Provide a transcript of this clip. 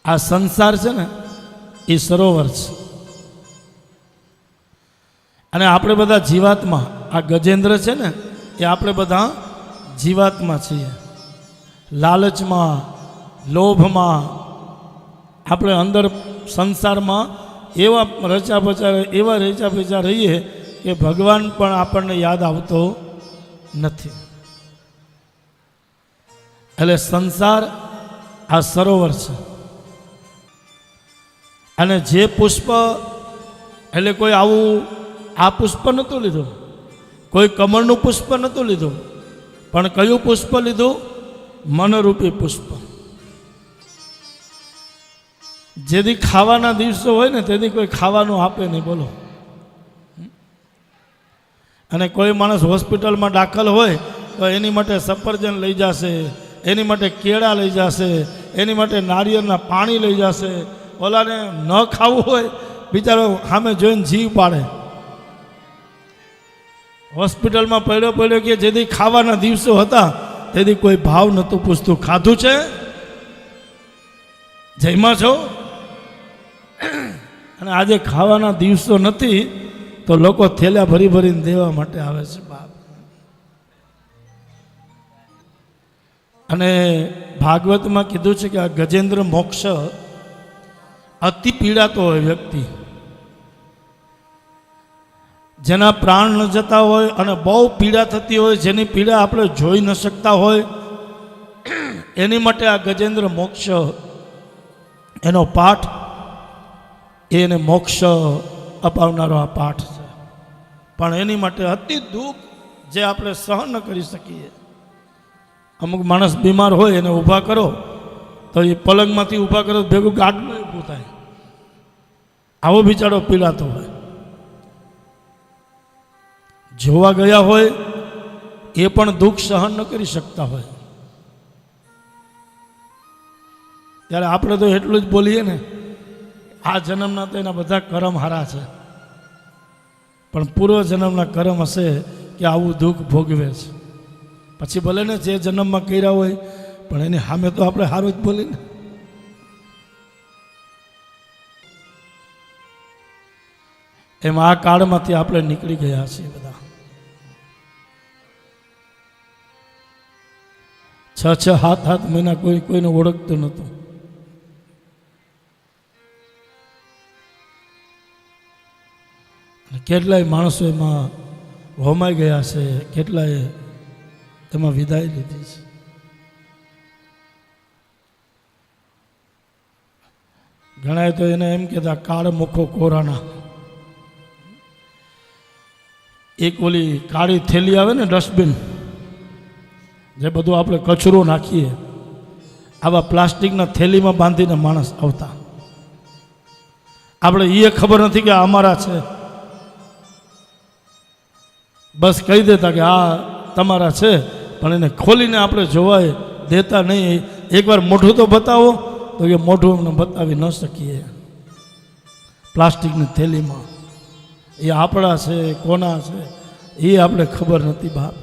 આ સંસાર છે ને એ સરોવર છે, અને આપણે બધા જીવાત્મા, આ ગજેન્દ્ર છે ને એ આપણે બધા જીવાત્મા છીએ. લાલચમાં, લોભમાં આપણે અંદર સંસારમાં એવા રચા પચા રહીએ કે ભગવાન પણ આપણને યાદ આવતો નથી. એટલે સંસાર આ સરોવર છે. અને જે પુષ્પ, એટલે કોઈ આવું આ પુષ્પ નહોતું લીધું, કોઈ કમળનું પુષ્પ નહોતું લીધું, પણ કયું પુષ્પ લીધું? મનરૂપી પુષ્પ. જેથી ખાવાના દિવસો હોય ને તેથી કોઈ ખાવાનું આપે નહીં, બોલો. અને કોઈ માણસ હોસ્પિટલમાં દાખલ હોય તો એની માટે સફરજન લઈ જશે, એની માટે કેળા લઈ જશે, એની માટે નારિયેળના પાણી લઈ જશે. ઓલાને ન ખાવું હોય બિચારો સામે જોઈને જીવ પાડે. હોસ્પિટલમાં પડ્યો કે જેથી ખાવાના દિવસો હતા તેથી કોઈ ભાવ નહોતું પૂછતું, ખાધું છે, જઈમાં છો? અને આજે ખાવાના દિવસો નથી તો લોકો થેલા ભરી ભરીને દેવા માટે આવે છે, બાપ. અને ભાગવતમાં કીધું છે કે આ ગજેન્દ્ર મોક્ષ અતિ પીડાતો હોય વ્યક્તિ, જેના પ્રાણ ન જતા હોય અને બહુ પીડા થતી હોય, જેની પીડા આપણે જોઈ ન શકતા હોય, એની માટે આ ગજેન્દ્ર મોક્ષ એનો પાઠ, એને મોક્ષ અપાવનારો આ પાઠ છે. પણ એની માટે અતિ દુઃખ જે આપણે સહન ન કરી શકીએ. અમુક માણસ બીમાર હોય એને ઊભા કરો તો એ પલંગમાંથી ઊભા કરો ભેગું ગાડનું ઊભું થાય, આવો બિચારો પીડાતો હોય. જોવા ગયા હોય એ પણ દુઃખ સહન ન કરી શકતા હોય. ત્યારે આપણે તો એટલું જ બોલીએ ને, આ જન્મના તો એના બધા કરમ હારા છે, પણ પૂર્વ જન્મના કરમ હશે કે આવું દુઃખ ભોગવે છે. પછી ભલે ને જે જન્મમાં કર્યા હોય પણ એની સામે તો આપણે સારું જ બોલીને. એમ આ કાળમાંથી આપણે નીકળી ગયા છીએ બધા. 6-6, 7-7 મહિના કોઈને ઓળખતું નહોતું. કેટલાય માણસો એમાં હોમાઈ ગયા છે, કેટલાય એમાં વિદાય લીધી છે. ઘણા તો એને એમ કહેતા કાળ મુખો કોરાના. એક ઓલી કાળી થેલી આવે ને ડસ્ટબિન, જે બધું આપણે કચરો નાખીએ, આવા પ્લાસ્ટિકના થેલીમાં બાંધીને માણસ આવતા. આપણે એ ખબર નથી કે અમારા છે, બસ કહી દેતા કે આ તમારા છે, પણ એને ખોલીને આપણે જોવાય દેતા નહીં. એકવાર મોઢું તો બતાવો તો કે મોઢું અમને બતાવી ન શકીએ. પ્લાસ્ટિકની થેલીમાં એ આપણા છે કોના છે એ આપણે ખબર નથી, બાપ.